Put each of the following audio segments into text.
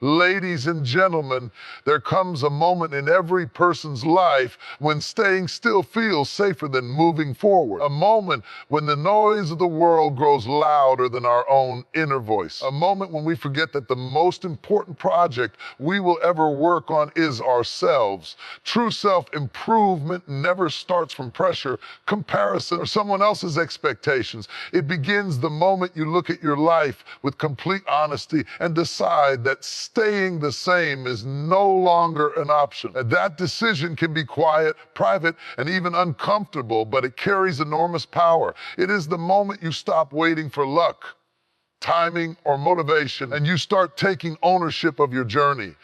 Ladies and gentlemen, there comes a moment in every person's life when staying still feels safer than moving forward. A moment when the noise of the world grows louder than our own inner voice. A moment when we forget that the most important project we will ever work on is ourselves. True self-improvement never starts from pressure, comparison, or someone else's expectations. It begins the moment you look at your life with complete honesty and decide that staying the same is no longer an option. And that decision can be quiet, private, and even uncomfortable, but it carries enormous power. It is the moment you stop waiting for luck, timing, or motivation, and you start taking ownership of your journey.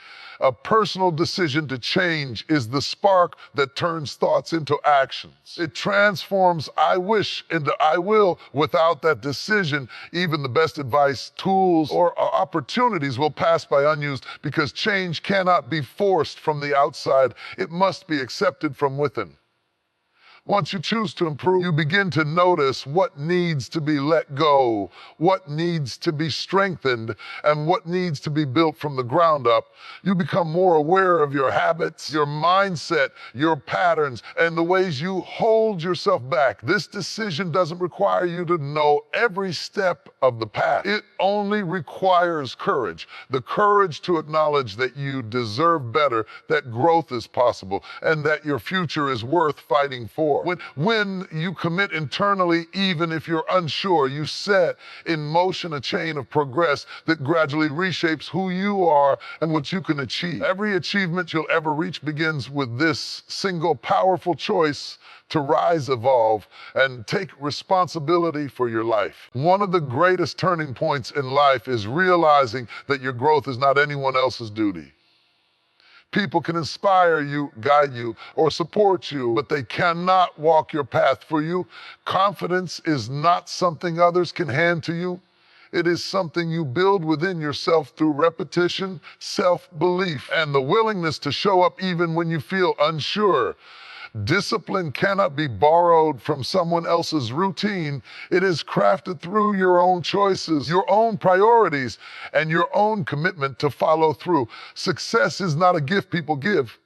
A personal decision to change is the spark that turns thoughts into actions. It transforms I wish into I will. Without that decision, even the best advice, tools, or opportunities will pass by unused, because change cannot be forced from the outside. It must be accepted from within. Once you choose to improve, you begin to notice what needs to be let go, what needs to be strengthened, and what needs to be built from the ground up. You become more aware of your habits, your mindset, your patterns, and the ways you hold yourself back. This decision doesn't require you to know every step of the path. It only requires courage. The courage to acknowledge that you deserve better, that growth is possible, and that your future is worth fighting for. When you commit internally, even if you're unsure, you set in motion a chain of progress that gradually reshapes who you are and what you can achieve. Every achievement you'll ever reach begins with this single powerful choice to rise, evolve, and take responsibility for your life. One of the greatest turning points in life is realizing that your growth is not anyone else's duty. People can inspire you, guide you, or support you, but they cannot walk your path for you. Confidence is not something others can hand to you. It is something you build within yourself through repetition, self-belief, and the willingness to show up even when you feel unsure. Discipline cannot be borrowed from someone else's routine. It is crafted through your own choices, your own priorities, and your own commitment to follow through. Success is not a gift people give.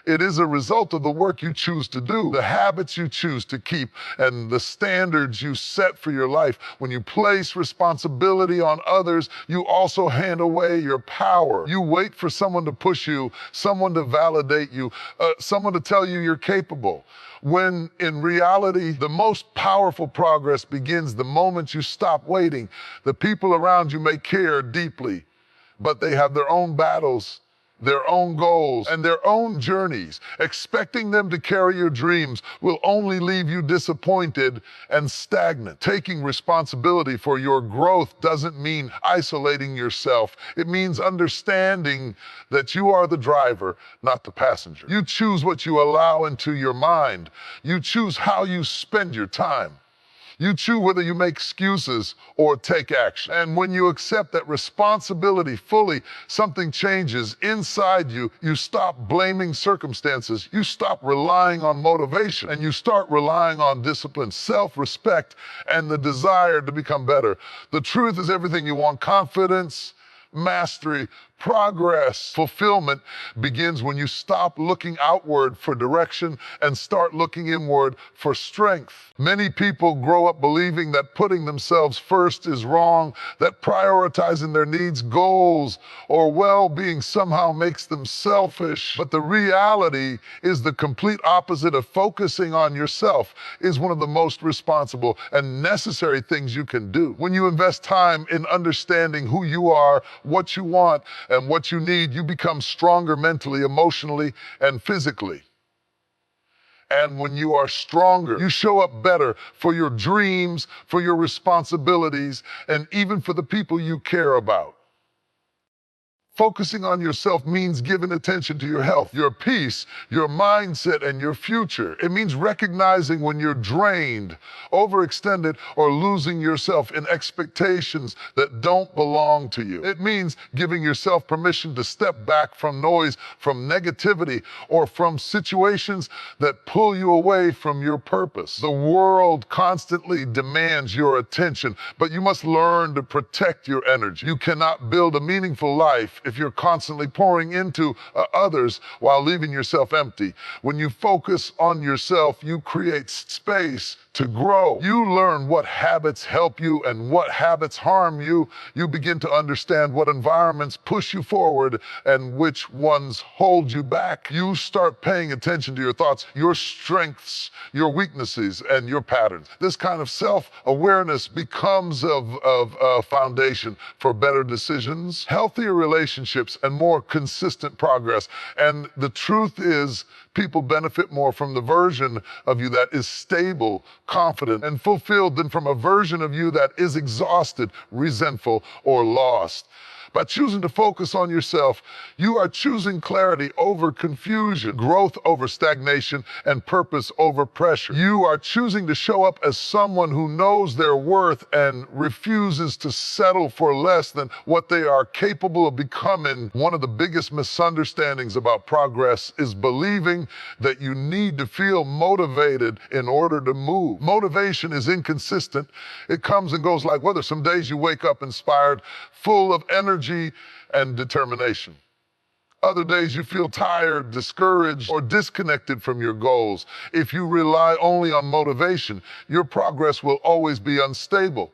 It is a result of the work you choose to do, the habits you choose to keep, and the standards you set for your life. When you place responsibility on others, you also hand away your power. You wait for someone to push you, someone to validate you, someone to tell you you're capable. When in reality, the most powerful progress begins the moment you stop waiting. The people around you may care deeply, but they have their own battles, their own goals, and their own journeys. Expecting them to carry your dreams will only leave you disappointed and stagnant. Taking responsibility for your growth doesn't mean isolating yourself. It means understanding that you are the driver, not the passenger. You choose what you allow into your mind. You choose how you spend your time. You choose whether you make excuses or take action. And when you accept that responsibility fully, something changes inside you. You stop blaming circumstances. You stop relying on motivation, and you start relying on discipline, self-respect, and the desire to become better. The truth is everything you want: confidence, mastery, progress, fulfillment begins when you stop looking outward for direction and start looking inward for strength. Many people grow up believing that putting themselves first is wrong, that prioritizing their needs, goals, or well-being somehow makes them selfish. But the reality is the complete opposite. Of focusing on yourself is one of the most responsible and necessary things you can do. When you invest time in understanding who you are, what you want, and what you need, you become stronger mentally, emotionally, and physically. And when you are stronger, you show up better for your dreams, for your responsibilities, and even for the people you care about. Focusing on yourself means giving attention to your health, your peace, your mindset, and your future. It means recognizing when you're drained, overextended, or losing yourself in expectations that don't belong to you. It means giving yourself permission to step back from noise, from negativity, or from situations that pull you away from your purpose. The world constantly demands your attention, but you must learn to protect your energy. You cannot build a meaningful life if you're constantly pouring into others while leaving yourself empty. When you focus on yourself, you create space to grow. You learn what habits help you and what habits harm you. You begin to understand what environments push you forward and which ones hold you back. You start paying attention to your thoughts, your strengths, your weaknesses, and your patterns. This kind of self-awareness becomes a foundation for better decisions, healthier relationships, and more consistent progress. And the truth is, people benefit more from the version of you that is stable, confident, and fulfilled than from a version of you that is exhausted, resentful, or lost. By choosing to focus on yourself, you are choosing clarity over confusion, growth over stagnation, and purpose over pressure. You are choosing to show up as someone who knows their worth and refuses to settle for less than what they are capable of becoming. One of the biggest misunderstandings about progress is believing that you need to feel motivated in order to move. Motivation is inconsistent. It comes and goes like weather. Some days you wake up inspired, full of energy and determination. Other days you feel tired, discouraged, or disconnected from your goals. If you rely only on motivation, your progress will always be unstable.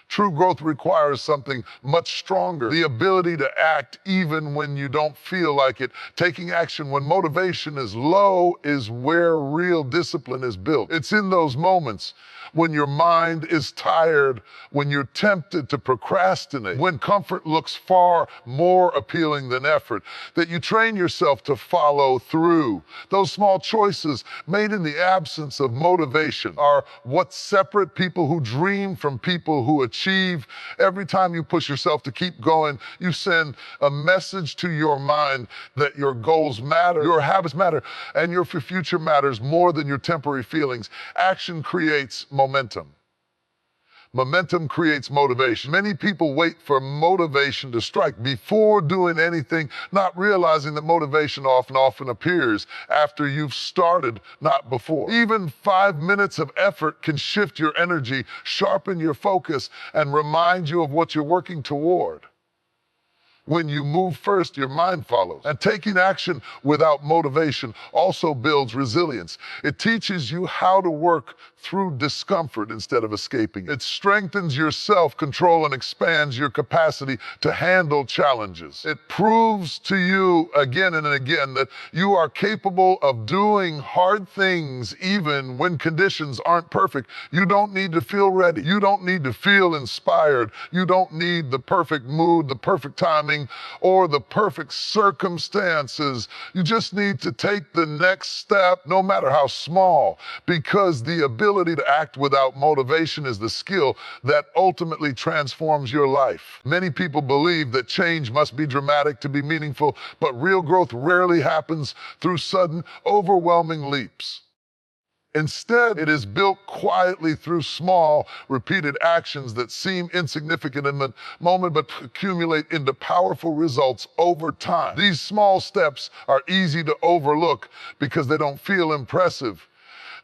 True growth requires something much stronger, the ability to act even when you don't feel like it. Taking action when motivation is low is where real discipline is built. It's in those moments when your mind is tired, when you're tempted to procrastinate, when comfort looks far more appealing than effort, that you train yourself to follow through. Those small choices made in the absence of motivation are what separate people who dream from people who achieve. Every time you push yourself to keep going, you send a message to your mind that your goals matter, your habits matter, and your future matters more than your temporary feelings. Action creates momentum. Momentum creates motivation. Many people wait for motivation to strike before doing anything, not realizing that motivation often appears after you've started, not before. Even 5 minutes of effort can shift your energy, sharpen your focus, and remind you of what you're working toward. When you move first, your mind follows. And taking action without motivation also builds resilience. It teaches you how to work through discomfort instead of escaping. It strengthens your self-control and expands your capacity to handle challenges. It proves to you again and again that you are capable of doing hard things even when conditions aren't perfect. You don't need to feel ready. You don't need to feel inspired. You don't need the perfect mood, the perfect timing, or the perfect circumstances. You just need to take the next step, no matter how small, because the ability to act without motivation is the skill that ultimately transforms your life. Many people believe that change must be dramatic to be meaningful, but real growth rarely happens through sudden, overwhelming leaps. Instead, it is built quietly through small, repeated actions that seem insignificant in the moment but accumulate into powerful results over time. These small steps are easy to overlook because they don't feel impressive.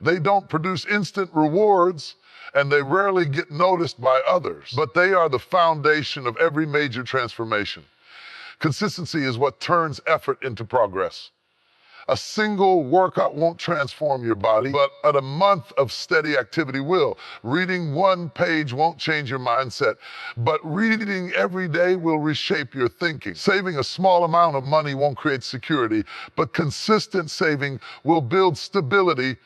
They don't produce instant rewards, and they rarely get noticed by others, but they are the foundation of every major transformation. Consistency is what turns effort into progress. A single workout won't transform your body, but a month of steady activity will. Reading one page won't change your mindset, but reading every day will reshape your thinking. Saving a small amount of money won't create security, but consistent saving will build stability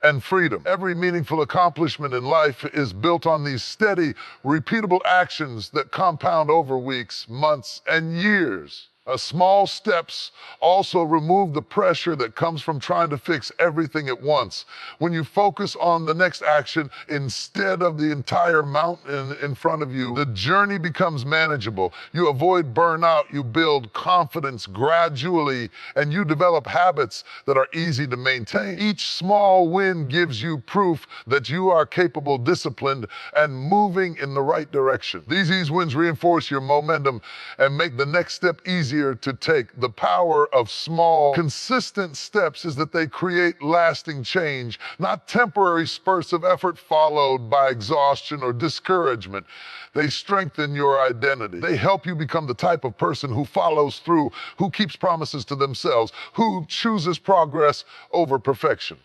and freedom. Every meaningful accomplishment in life is built on these steady, repeatable actions that compound over weeks, months, and years. Small steps also remove the pressure that comes from trying to fix everything at once. When you focus on the next action instead of the entire mountain in front of you, the journey becomes manageable. You avoid burnout, you build confidence gradually, and you develop habits that are easy to maintain. Each small win gives you proof that you are capable, disciplined, and moving in the right direction. These wins reinforce your momentum and make the next step easier easier to take. The power of small, consistent steps is that they create lasting change, not temporary spurts of effort followed by exhaustion or discouragement. They strengthen your identity. They help you become the type of person who follows through, who keeps promises to themselves, who chooses progress over perfection.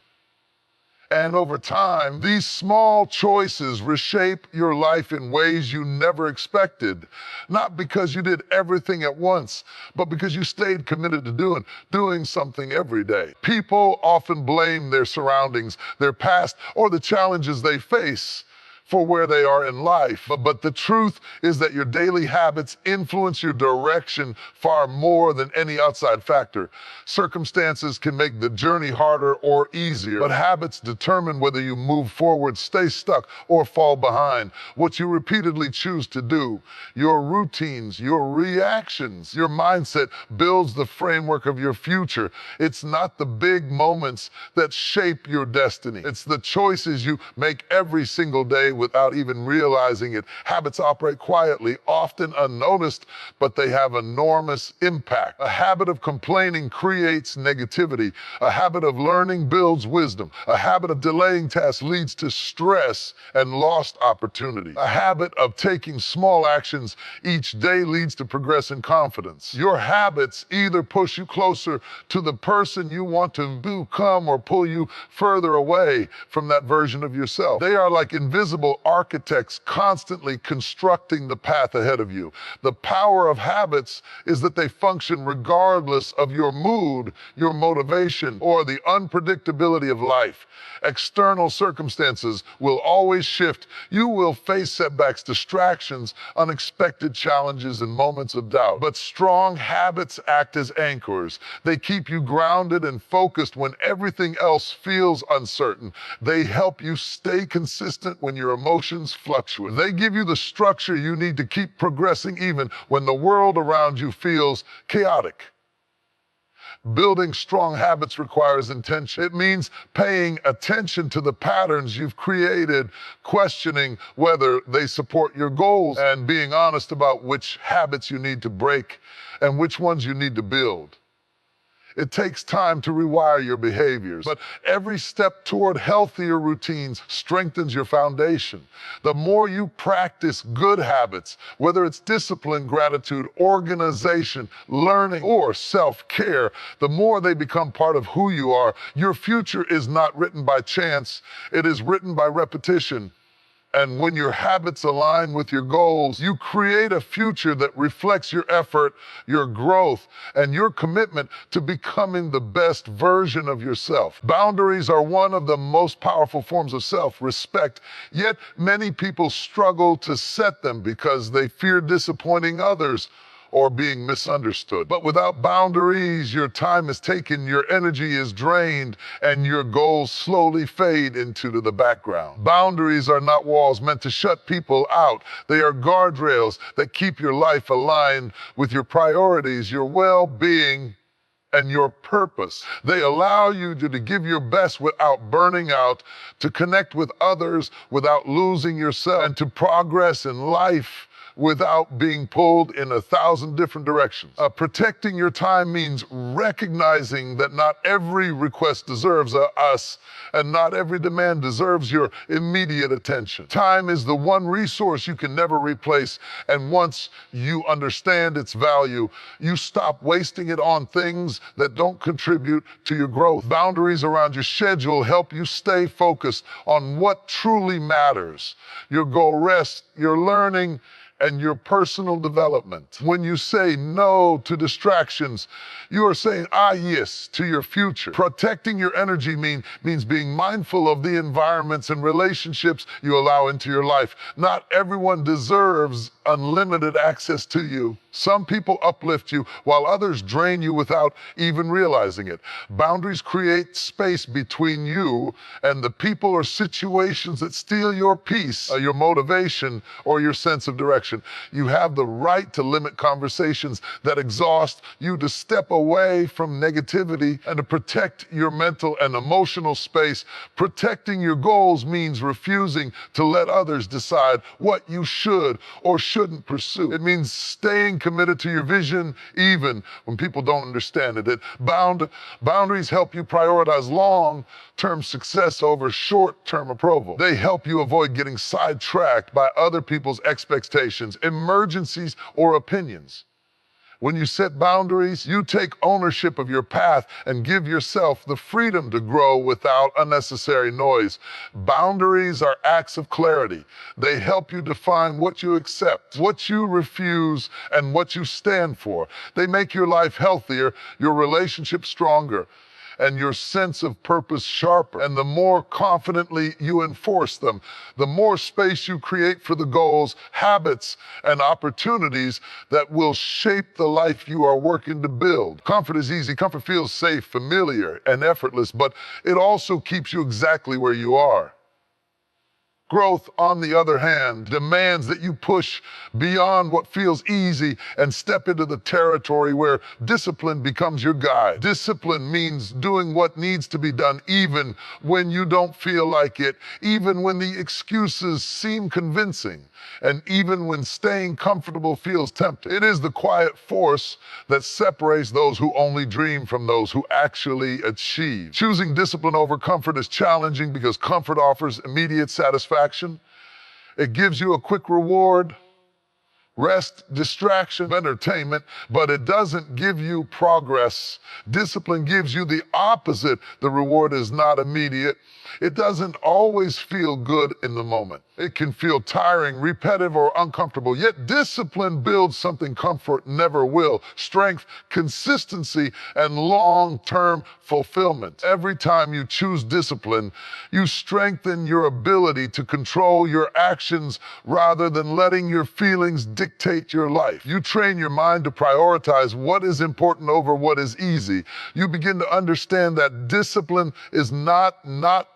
And over time, these small choices reshape your life in ways you never expected. Not because you did everything at once, but because you stayed committed to doing something every day. People often blame their surroundings, their past, or the challenges they face for where they are in life. But the truth is that your daily habits influence your direction far more than any outside factor. Circumstances can make the journey harder or easier, but habits determine whether you move forward, stay stuck, or fall behind. What you repeatedly choose to do, your routines, your reactions, your mindset builds the framework of your future. It's not the big moments that shape your destiny. It's the choices you make every single day without even realizing it. Habits operate quietly, often unnoticed, but they have enormous impact. A habit of complaining creates negativity. A habit of learning builds wisdom. A habit of delaying tasks leads to stress and lost opportunity. A habit of taking small actions each day leads to progress and confidence. Your habits either push you closer to the person you want to become or pull you further away from that version of yourself. They are like invisible architects constantly constructing the path ahead of you. The power of habits is that they function regardless of your mood, your motivation, or the unpredictability of life. External circumstances will always shift. You will face setbacks, distractions, unexpected challenges, and moments of doubt. But strong habits act as anchors. They keep you grounded and focused when everything else feels uncertain. They help you stay consistent when your emotions fluctuate. They give you the structure you need to keep progressing even when the world around you feels chaotic. Building strong habits requires intention. It means paying attention to the patterns you've created, questioning whether they support your goals, and being honest about which habits you need to break and which ones you need to build. It takes time to rewire your behaviors, but every step toward healthier routines strengthens your foundation. The more you practice good habits, whether it's discipline, gratitude, organization, learning, or self-care, the more they become part of who you are. Your future is not written by chance, it is written by repetition. And when your habits align with your goals, you create a future that reflects your effort, your growth, and your commitment to becoming the best version of yourself. Boundaries are one of the most powerful forms of self-respect, yet many people struggle to set them because they fear disappointing others or being misunderstood. But without boundaries, your time is taken, your energy is drained, and your goals slowly fade into the background. Boundaries are not walls meant to shut people out. They are guardrails that keep your life aligned with your priorities, your well-being, and your purpose. They allow you to give your best without burning out, to connect with others without losing yourself, and to progress in life without being pulled in 1,000 different directions. Protecting your time means recognizing that not every request deserves us, and not every demand deserves your immediate attention. Time is the one resource you can never replace, and once you understand its value, you stop wasting it on things that don't contribute to your growth. Boundaries around your schedule help you stay focused on what truly matters: your goal, rest, your learning, and your personal development. When you say no to distractions, you are saying yes to your future. Protecting your energy means being mindful of the environments and relationships you allow into your life. Not everyone deserves unlimited access to you. Some people uplift you while others drain you without even realizing it. Boundaries create space between you and the people or situations that steal your peace, your motivation, or your sense of direction. direction. You have the right to limit conversations that exhaust you, to step away from negativity, and to protect your mental and emotional space. Protecting your goals means refusing to let others decide what you should or shouldn't pursue. It means staying committed to your vision even when people don't understand it. Boundaries help you prioritize long-term success over short-term approval. They help you avoid getting sidetracked by other people's expectations, emergencies, or opinions. When you set boundaries, you take ownership of your path and give yourself the freedom to grow without unnecessary noise. Boundaries are acts of clarity. They help you define what you accept, what you refuse, and what you stand for. They make your life healthier, your relationship stronger, and your sense of purpose sharper. And the more confidently you enforce them, the more space you create for the goals, habits, and opportunities that will shape the life you are working to build. Comfort is easy. Comfort feels safe, familiar, and effortless, but it also keeps you exactly where you are. Growth, on the other hand, demands that you push beyond what feels easy and step into the territory where discipline becomes your guide. Discipline means doing what needs to be done even when you don't feel like it, even when the excuses seem convincing, and even when staying comfortable feels tempting. It is the quiet force that separates those who only dream from those who actually achieve. Choosing discipline over comfort is challenging because comfort offers immediate satisfaction. It gives you a quick reward, rest, distraction, entertainment, but it doesn't give you progress. Discipline gives you the opposite. The reward is not immediate. It doesn't always feel good in the moment. It can feel tiring, repetitive, or uncomfortable. Yet discipline builds something comfort never will: strength, consistency, and long-term fulfillment. Every time you choose discipline, you strengthen your ability to control your actions rather than letting your feelings dictate your life. You train your mind to prioritize what is important over what is easy. You begin to understand that discipline is not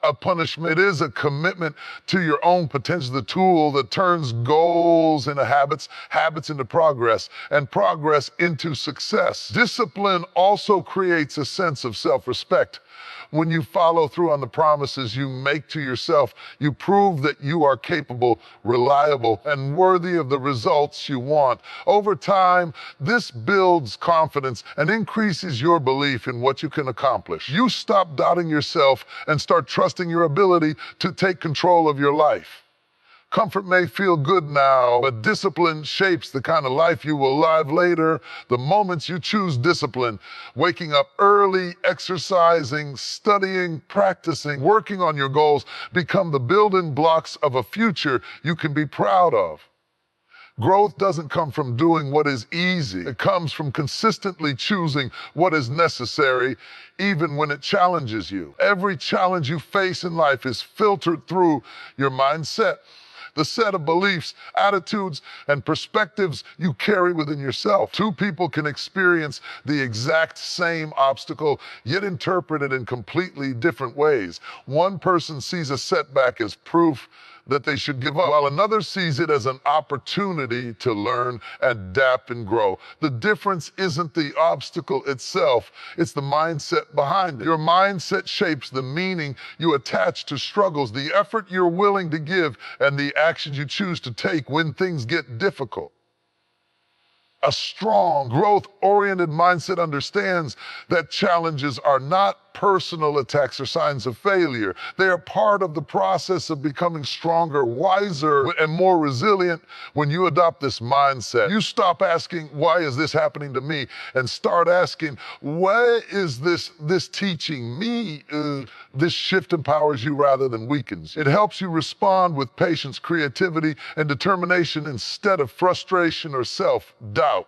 a punishment. It is a commitment to your own potential, the tool that turns goals into habits, habits into progress, and progress into success. Discipline also creates a sense of self-respect. When you follow through on the promises you make to yourself, you prove that you are capable, reliable, and worthy of the results you want. Over time, this builds confidence and increases your belief in what you can accomplish. You stop doubting yourself and start trusting your ability to take control of your life. Comfort may feel good now, but discipline shapes the kind of life you will live later. The moments you choose discipline, waking up early, exercising, studying, practicing, working on your goals, become the building blocks of a future you can be proud of. Growth doesn't come from doing what is easy. It comes from consistently choosing what is necessary, even when it challenges you. Every challenge you face in life is filtered through your mindset, the set of beliefs, attitudes, and perspectives you carry within yourself. Two people can experience the exact same obstacle, yet interpret it in completely different ways. One person sees a setback as proof that they should give up, while another sees it as an opportunity to learn, adapt, and grow. The difference isn't the obstacle itself, it's the mindset behind it. Your mindset shapes the meaning you attach to struggles, the effort you're willing to give, and the actions you choose to take when things get difficult. A strong, growth-oriented mindset understands that challenges are not personal attacks or signs of failure. They are part of the process of becoming stronger, wiser, and more resilient. When you adopt this mindset, you stop asking, why is this happening to me? And start asking, why is this teaching me? This shift empowers you rather than weakens. It helps you respond with patience, creativity, and determination instead of frustration or self-doubt.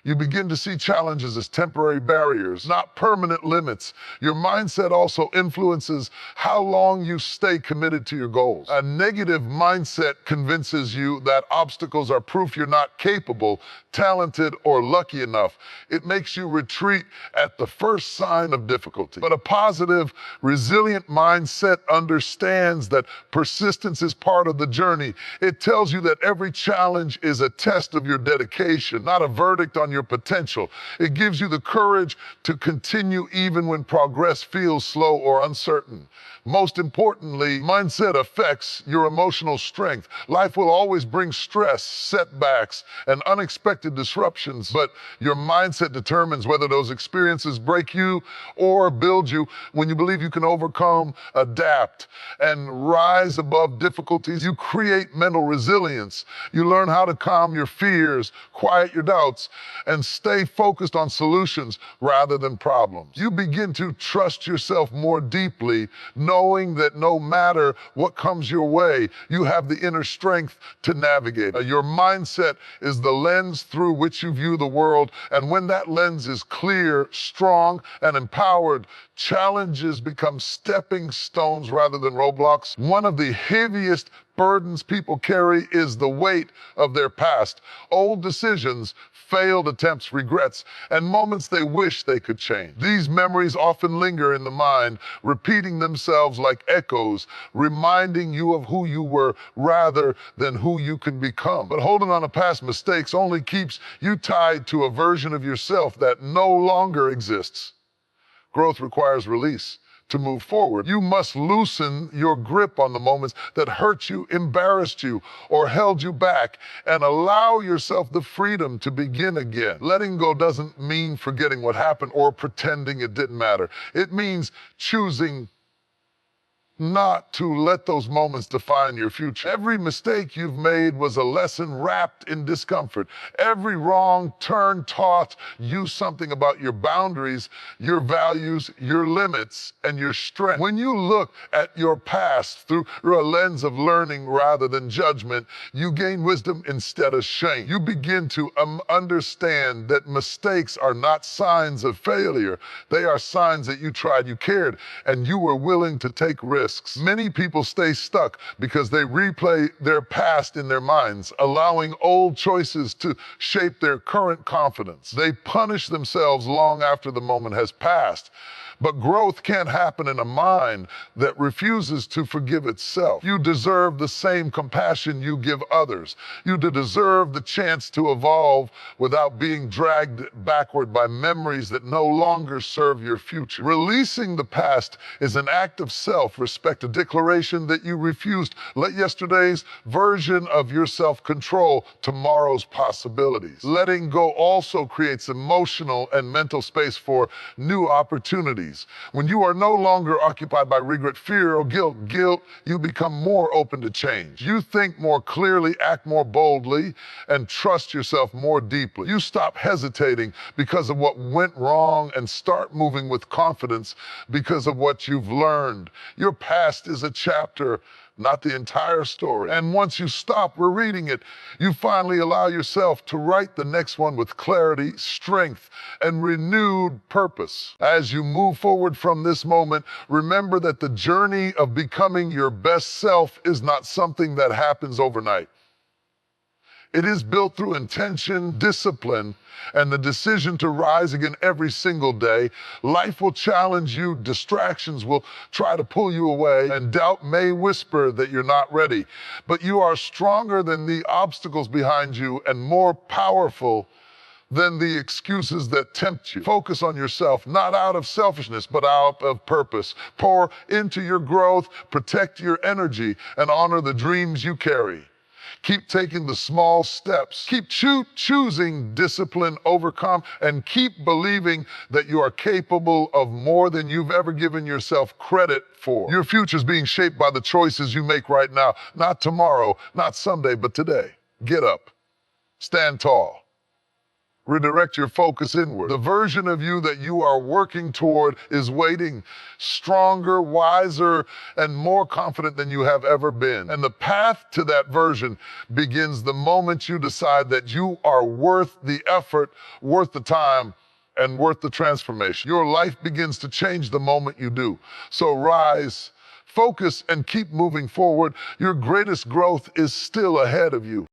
You begin to see challenges as temporary barriers, not permanent limits. Your mindset also influences how long you stay committed to your goals. A negative mindset convinces you that obstacles are proof you're not capable, talented, or lucky enough. It makes you retreat at the first sign of difficulty. But a positive, resilient mindset understands that persistence is part of the journey. It tells you that every challenge is a test of your dedication, not a verdict on your potential. It gives you the courage to continue even when progress feels slow or uncertain. Most importantly, mindset affects your emotional strength. Life will always bring stress, setbacks, and unexpected disruptions, but your mindset determines whether those experiences break you or build you. When you believe you can overcome, adapt, and rise above difficulties, you create mental resilience. You learn how to calm your fears, quiet your doubts, and stay focused on solutions rather than problems. You begin to trust yourself more deeply, knowing that no matter what comes your way, you have the inner strength to navigate. Your mindset is the lens through which you view the world, and when that lens is clear, strong, and empowered, challenges become stepping stones rather than roadblocks. One of the heaviest burdens people carry is the weight of their past. Old decisions, failed attempts, regrets, and moments they wish they could change. These memories often linger in the mind, repeating themselves like echoes, reminding you of who you were rather than who you can become. But holding on to past mistakes only keeps you tied to a version of yourself that no longer exists. Growth requires release. To move forward, you must loosen your grip on the moments that hurt you, embarrassed you, or held you back, and allow yourself the freedom to begin again. Letting go doesn't mean forgetting what happened or pretending it didn't matter. It means choosing not to let those moments define your future. Every mistake you've made was a lesson wrapped in discomfort. Every wrong turn taught you something about your boundaries, your values, your limits, and your strength. When you look at your past through a lens of learning rather than judgment, you gain wisdom instead of shame. You begin to understand that mistakes are not signs of failure. They are signs that you tried, you cared, and you were willing to take risks. Many people stay stuck because they replay their past in their minds, allowing old choices to shape their current confidence. They punish themselves long after the moment has passed. But growth can't happen in a mind that refuses to forgive itself. You deserve the same compassion you give others. You deserve the chance to evolve without being dragged backward by memories that no longer serve your future. Releasing the past is an act of self-respect, a declaration that you refused. Let yesterday's version of yourself control tomorrow's possibilities. Letting go also creates emotional and mental space for new opportunities. When you are no longer occupied by regret, fear, or guilt, you become more open to change. You think more clearly, act more boldly, and trust yourself more deeply. You stop hesitating because of what went wrong and start moving with confidence because of what you've learned. Your past is a chapter, not the entire story. And once you stop rereading it, you finally allow yourself to write the next one with clarity, strength, and renewed purpose. As you move forward from this moment, remember that the journey of becoming your best self is not something that happens overnight. It is built through intention, discipline, and the decision to rise again every single day. Life will challenge you, distractions will try to pull you away, and doubt may whisper that you're not ready. But you are stronger than the obstacles behind you and more powerful than the excuses that tempt you. Focus on yourself, not out of selfishness, but out of purpose. Pour into your growth, protect your energy, and honor the dreams you carry. Keep taking the small steps. Keep choosing discipline over calm, and keep believing that you are capable of more than you've ever given yourself credit for. Your future is being shaped by the choices you make right now, not tomorrow, not someday, but today. Get up, stand tall, Redirect your focus inward. The version of you that you are working toward is waiting, stronger, wiser, and more confident than you have ever been. And the path to that version begins the moment you decide that you are worth the effort, worth the time, and worth the transformation. Your life begins to change the moment you do. So rise, focus, and keep moving forward. Your greatest growth is still ahead of you.